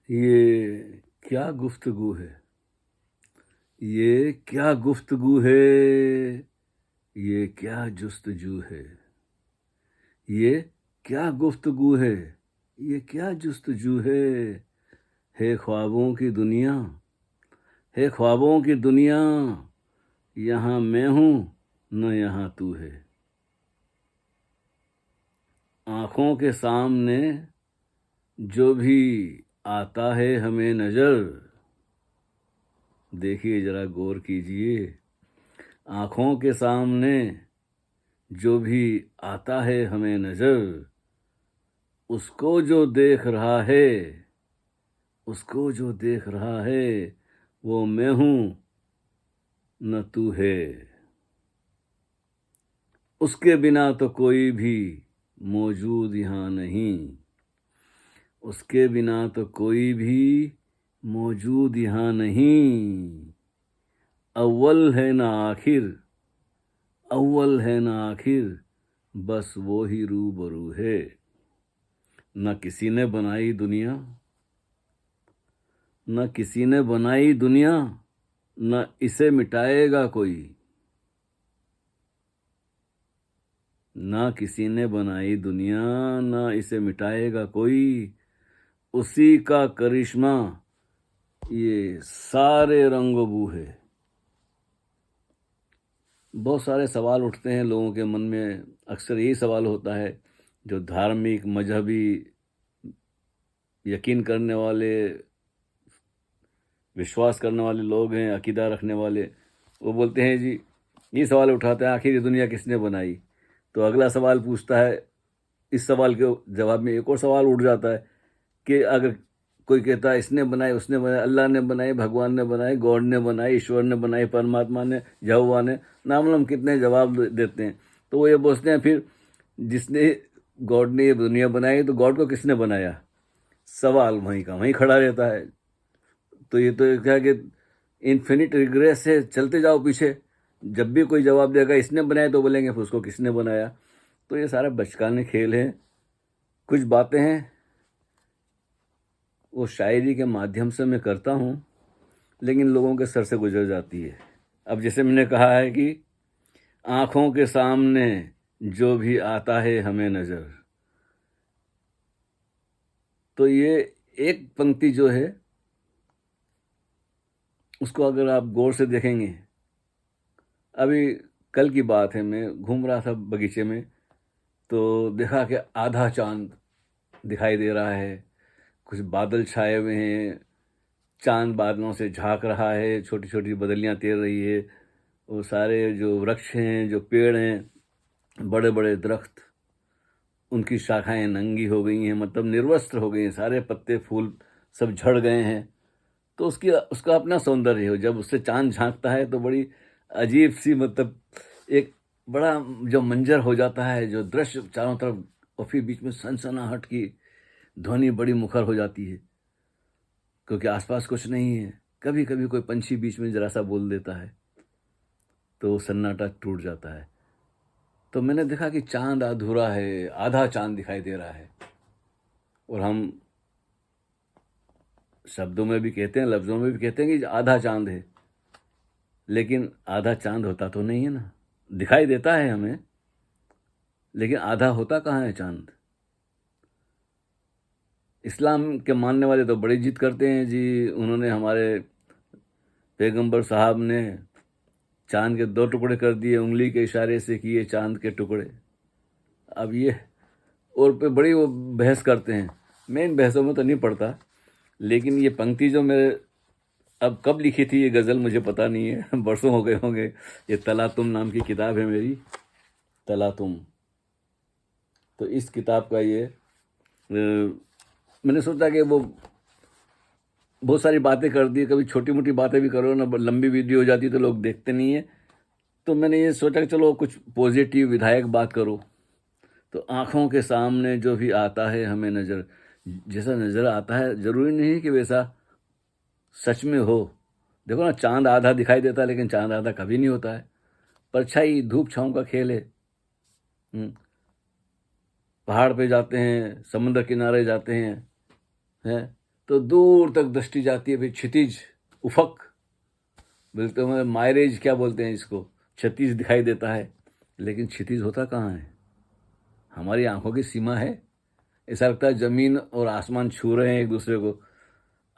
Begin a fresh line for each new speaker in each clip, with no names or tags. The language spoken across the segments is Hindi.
ये क्या गुफ्तगू है, ये क्या गुफ्तगू है, ये क्या जुस्तजू है, ये क्या गुफ्तगू ये क्या जुस्तजू है ख्वाबों की दुनिया, है ख्वाबों की दुनिया, यहाँ मैं हूँ न यहाँ तू है। आँखों के सामने जो भी आता है हमें नज़र, देखिए जरा गौर कीजिए। आँखों के सामने जो भी आता है हमें नज़र, उसको जो देख रहा है, उसको जो देख रहा है, वो मैं हूँ न तू है। उसके बिना तो कोई भी मौजूद यहाँ नहीं, उसके बिना तो कोई भी मौजूद यहाँ नहीं। अव्वल है ना आखिर, अव्वल है ना आखिर, बस वो ही रूबरू है। न किसी ने बनाई दुनिया, न किसी ने बनाई दुनिया, न इसे मिटाएगा कोई। न किसी ने बनाई दुनिया, न इसे मिटाएगा कोई। उसी का करिश्मा ये सारे रंगोबू है। बहुत सारे सवाल उठते हैं लोगों के मन में, अक्सर यही सवाल होता है। जो धार्मिक मजहबी यकीन करने वाले, विश्वास करने वाले लोग हैं, अकीदा रखने वाले, वो बोलते हैं जी, ये सवाल उठाते हैं आखिर ये दुनिया किसने बनाई। तो अगला सवाल पूछता है, इस सवाल के जवाब में एक और सवाल उठ जाता है कि अगर कोई कहता है इसने बनाए, उसने बनाए, अल्लाह ने बनाए, भगवान ने बनाए, गॉड ने बनाए, ईश्वर ने बनाए, परमात्मा ने, यहोवा ने, नाम कितने जवाब देते हैं। तो वो ये पूछते हैं फिर, जिसने, गॉड ने ये दुनिया बनाई तो गॉड को किसने बनाया। सवाल वहीं का वहीं खड़ा रहता है। तो ये तो क्या है कि इन्फिनिट रिग्रेस से चलते जाओ पीछे। जब भी कोई जवाब देगा इसने बनाया तो बोलेंगे फिर उसको किसने बनाया। तो ये सारा बचकाने खेल हैं। कुछ बातें हैं वो शायरी के माध्यम से मैं करता हूँ, लेकिन लोगों के सर से गुजर जाती है। अब जैसे मैंने कहा है कि आँखों के सामने जो भी आता है हमें नज़र, तो ये एक पंक्ति जो है उसको अगर आप गौर से देखेंगे, अभी कल की बात है, मैं घूम रहा था बगीचे में, तो देखा कि आधा चांद दिखाई दे रहा है। कुछ बादल छाए हुए हैं, चांद बादलों से झांक रहा है, छोटी छोटी बदलियां तैर रही है। वो सारे जो वृक्ष हैं, जो पेड़ हैं, बड़े बड़े दरख्त, उनकी शाखाएं नंगी हो गई हैं, मतलब निर्वस्त्र हो गई हैं, सारे पत्ते फूल सब झड़ गए हैं। तो उसका अपना सौंदर्य है। जब उससे चांद झांकता है तो बड़ी अजीब सी, मतलब एक बड़ा जो मंजर हो जाता है, जो दृश्य चारों तरफ, और फिर बीच में सनसनाहट की ध्वनि बड़ी मुखर हो जाती है, क्योंकि आसपास कुछ नहीं है। कभी कभी कोई पंछी बीच में जरा सा बोल देता है तो वो सन्नाटा टूट जाता है। तो मैंने देखा कि चांद अधूरा है, आधा चांद दिखाई दे रहा है। और हम शब्दों में भी कहते हैं, लफ्ज़ों में भी कहते हैं कि आधा चांद है, लेकिन आधा चांद होता तो नहीं है ना। दिखाई देता है हमें, लेकिन आधा होता कहाँ है चांद। इस्लाम के मानने वाले तो बड़ी जिद करते हैं जी, उन्होंने, हमारे पैगंबर साहब ने चांद के 2 टुकड़े कर दिए, उंगली के इशारे से किए चांद के टुकड़े। अब ये और पे बड़ी वो बहस करते हैं। मैं इन बहसों में तो नहीं पड़ता, लेकिन ये पंक्ति जो मेरे, अब कब लिखी थी ये गज़ल मुझे पता नहीं है, बरसों हो गए होंगे। ये तला तुम नाम की किताब है मेरी, तला तुम। तो इस किताब का ये मैंने सोचा कि वो बहुत सारी बातें कर दी, कभी छोटी मोटी बातें भी करो ना, लंबी वीडियो हो जाती तो लोग देखते नहीं है। तो मैंने ये सोचा कि चलो कुछ पॉजिटिव विधायक बात करो। तो आँखों के सामने जो भी आता है हमें नज़र, जैसा नज़र आता है ज़रूरी नहीं कि वैसा सच में हो। देखो ना, चांद आधा दिखाई देता है, लेकिन चांद आधा कभी नहीं होता है। परछाई धूप छाँव का खेल है। पहाड़ पे जाते हैं, समुद्र किनारे जाते हैं, हैं तो दूर तक दृष्टि जाती है, फिर क्षितिज, उफक बोलते हैं, मायरेज क्या बोलते हैं इसको, क्षितिज दिखाई देता है, लेकिन क्षितिज होता कहाँ है? हमारी आंखों की सीमा है। ऐसा लगता है जमीन और आसमान छू रहे हैं एक दूसरे को।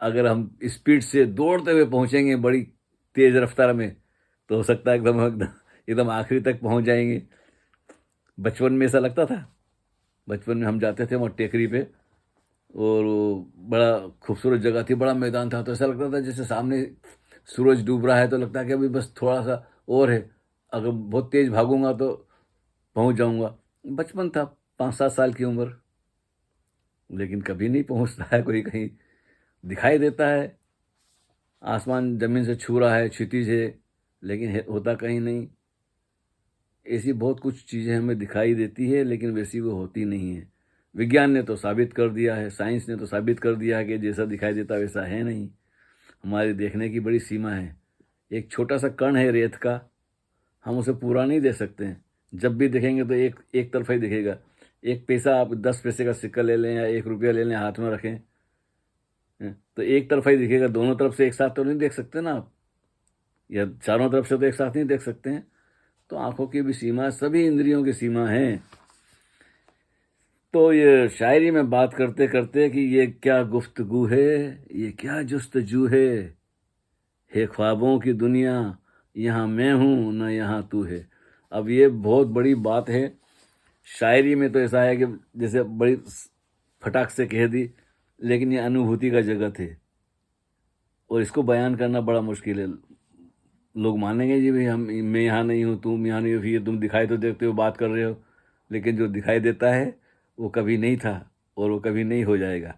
अगर हम स्पीड से दौड़ते हुए पहुंचेंगे बड़ी तेज रफ्तार में, तो हो सकता है एकदम एकदम एकदम आखिरी तक पहुंच जाएंगे। बचपन में ऐसा लगता था। बचपन में हम जाते थे वहाँ टेकरी पे, और वो बड़ा खूबसूरत जगह थी, बड़ा मैदान था, तो ऐसा लगता था जैसे सामने सूरज डूब रहा है, तो लगता है कि अभी बस थोड़ा सा और है, अगर बहुत तेज भागूंगा तो पहुंच जाऊंगा। बचपन था, 5-7 साल की उम्र, लेकिन कभी नहीं पहुंचता है कोई कहीं। दिखाई देता है आसमान जमीन से छू रहा है, क्षितिज है, लेकिन होता कहीं नहीं। ऐसी बहुत कुछ चीज़ें हमें दिखाई देती है, लेकिन वैसी वो होती नहीं है। विज्ञान ने तो साबित कर दिया है, साइंस ने तो साबित कर दिया है कि जैसा दिखाई देता वैसा है नहीं। हमारे देखने की बड़ी सीमा है। एक छोटा सा कण है रेत का, हम उसे पूरा नहीं देख सकते हैं। जब भी देखेंगे तो एक एक तरफा ही दिखेगा। एक पैसा, आप 10 पैसे का सिक्का ले लें या 1 रुपया ले लें, हाथ में रखें, तो एक तरफा ही दिखेगा, दोनों तरफ से एक साथ तो नहीं देख सकते ना आप, या चारों तरफ से तो एक साथ नहीं देख सकते हैं। तो आंखों की भी सीमा, सभी इंद्रियों की सीमा है। तो ये शायरी में बात करते करते कि ये क्या गुफ्तगू है, ये क्या जुस्तजू है ख्वाबों की दुनिया, यहाँ मैं हूँ न यहाँ तू है। अब ये बहुत बड़ी बात है। शायरी में तो ऐसा है कि जैसे बड़ी फटाक से कह दी, लेकिन ये अनुभूति का जगत है, और इसको बयान करना बड़ा मुश्किल है। लोग मानेंगे जी भाई हम, मैं यहाँ नहीं हूँ, तुम यहाँ नहीं हो, फिर तुम दिखाई तो देखते हो, बात कर रहे हो, लेकिन जो दिखाई देता है वो कभी नहीं था और वो कभी नहीं हो जाएगा।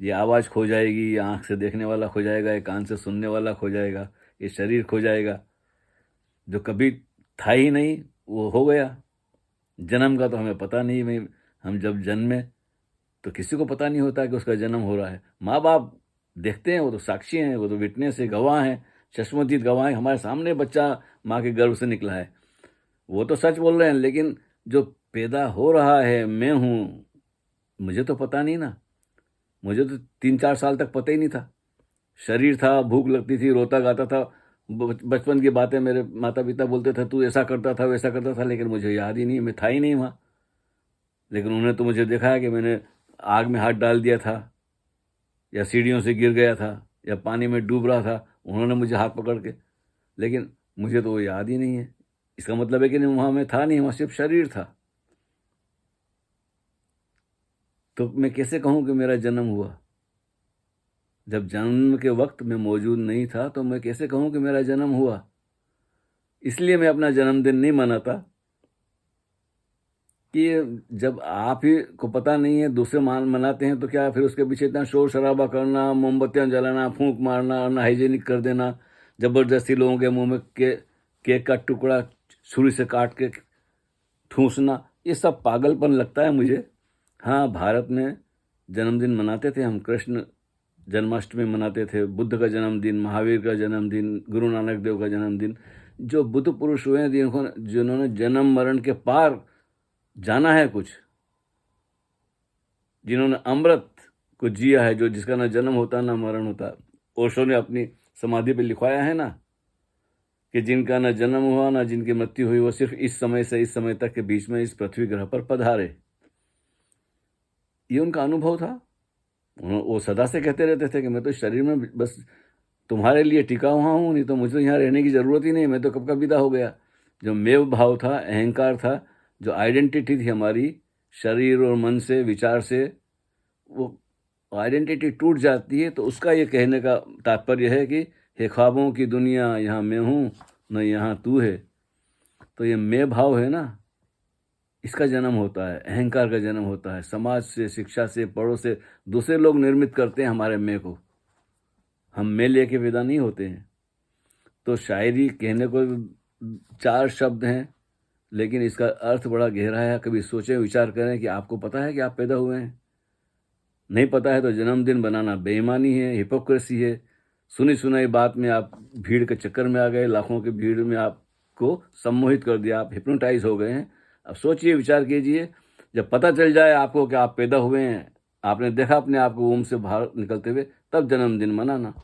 ये आवाज़ खो जाएगी, ये आँख से देखने वाला खो जाएगा, ये कान से सुनने वाला खो जाएगा, ये शरीर खो जाएगा। जो कभी था ही नहीं वो हो गया। जन्म का तो हमें पता नहीं, भाई हम जब जन्मे तो किसी को पता नहीं होता कि उसका जन्म हो रहा है। माँ बाप देखते हैं, वो तो साक्षी हैं, वो तो विटनेस है, गवाह हैं, चश्मदीद गवाह हैं, हमारे सामने बच्चा माँ के गर्भ से निकला है, वो तो सच बोल रहे हैं। लेकिन जो पैदा हो रहा है मैं हूँ, मुझे तो पता नहीं ना। मुझे तो 3-4 साल तक पता ही नहीं था। शरीर था, भूख लगती थी, रोता गाता था, बचपन की बातें मेरे माता पिता बोलते थे, तू ऐसा करता था वैसा करता था, लेकिन मुझे याद ही नहीं, मैं था ही नहीं वहाँ। लेकिन उन्होंने तो मुझे देखा है कि मैंने आग में हाथ डाल दिया था, या सीढ़ियों से गिर गया था, या पानी में डूब रहा था, उन्होंने मुझे हाथ पकड़ के, लेकिन मुझे तो वो याद ही नहीं है। इसका मतलब है कि नहीं, वहाँ मैं था नहीं, वहाँ सिर्फ शरीर था। तो मैं कैसे कहूँ कि मेरा जन्म हुआ? जब जन्म के वक्त मैं मौजूद नहीं था, तो मैं कैसे कहूँ कि मेरा जन्म हुआ? इसलिए मैं अपना जन्मदिन नहीं मनाता कि जब आप ही को पता नहीं है, दूसरे मनाते हैं, तो क्या फिर उसके पीछे इतना शोर शराबा करना, मोमबत्तियां जलाना, फूंक मारना, अनहाइजीनिक कर देना, जबरदस्ती लोगों के मुंह में केक का टुकड़ा छुरी से काट के ठूंसना, ये सब पागलपन लगता है मुझे। हाँ, भारत में जन्मदिन मनाते थे हम, कृष्ण जन्माष्टमी मनाते थे, बुद्ध का जन्मदिन, महावीर का जन्मदिन, गुरु नानक देव का जन्मदिन। जो बुद्ध पुरुष हुए हैं, जिन्होंने जन्म मरण के पार जाना है कुछ, जिन्होंने अमृत को जिया है, जो जिसका ना जन्म होता ना मरण होता। ओशो ने अपनी समाधि पे लिखवाया है ना कि जिनका ना जन्म हुआ ना जिनकी मृत्यु हुई, वो सिर्फ इस समय से इस समय तक के बीच में इस पृथ्वी ग्रह पर पधारे। ये उनका अनुभव था। वो सदा से कहते रहते थे कि मैं तो शरीर में बस तुम्हारे लिए टिका हुआ हूँ, नहीं तो मुझे तो यहाँ रहने की ज़रूरत ही नहीं, मैं तो कब का विदा हो गया। जो मेव भाव था, अहंकार था, जो आइडेंटिटी थी हमारी शरीर और मन से, विचार से, वो आइडेंटिटी टूट जाती है। तो उसका ये कहने का तात्पर्य है कि हे ख्वाबों की दुनिया, यहाँ मैं हूँ न यहाँ तू है। तो ये मैं भाव है ना, इसका जन्म होता है, अहंकार का जन्म होता है। समाज से, शिक्षा से, पड़ोस से दूसरे लोग निर्मित करते हैं हमारे मैं को, हम मैं लेके पैदा नहीं होते हैं। तो शायरी कहने को 4 शब्द हैं, लेकिन इसका अर्थ बड़ा गहरा है। कभी सोचें, विचार करें कि आपको पता है कि आप पैदा हुए हैं? नहीं पता है तो जन्मदिन बनाना बेईमानी है, हिपोक्रेसी है। सुनी सुनाई बात में आप भीड़ के चक्कर में आ गए, लाखों की भीड़ में आपको सम्मोहित कर दिया, आप हिप्नोटाइज हो गए हैं। अब सोचिए, विचार कीजिए, जब पता चल जाए आपको कि आप पैदा हुए हैं, आपने देखा अपने आप को वomb से बाहर निकलते हुए, तब जन्मदिन मनाना।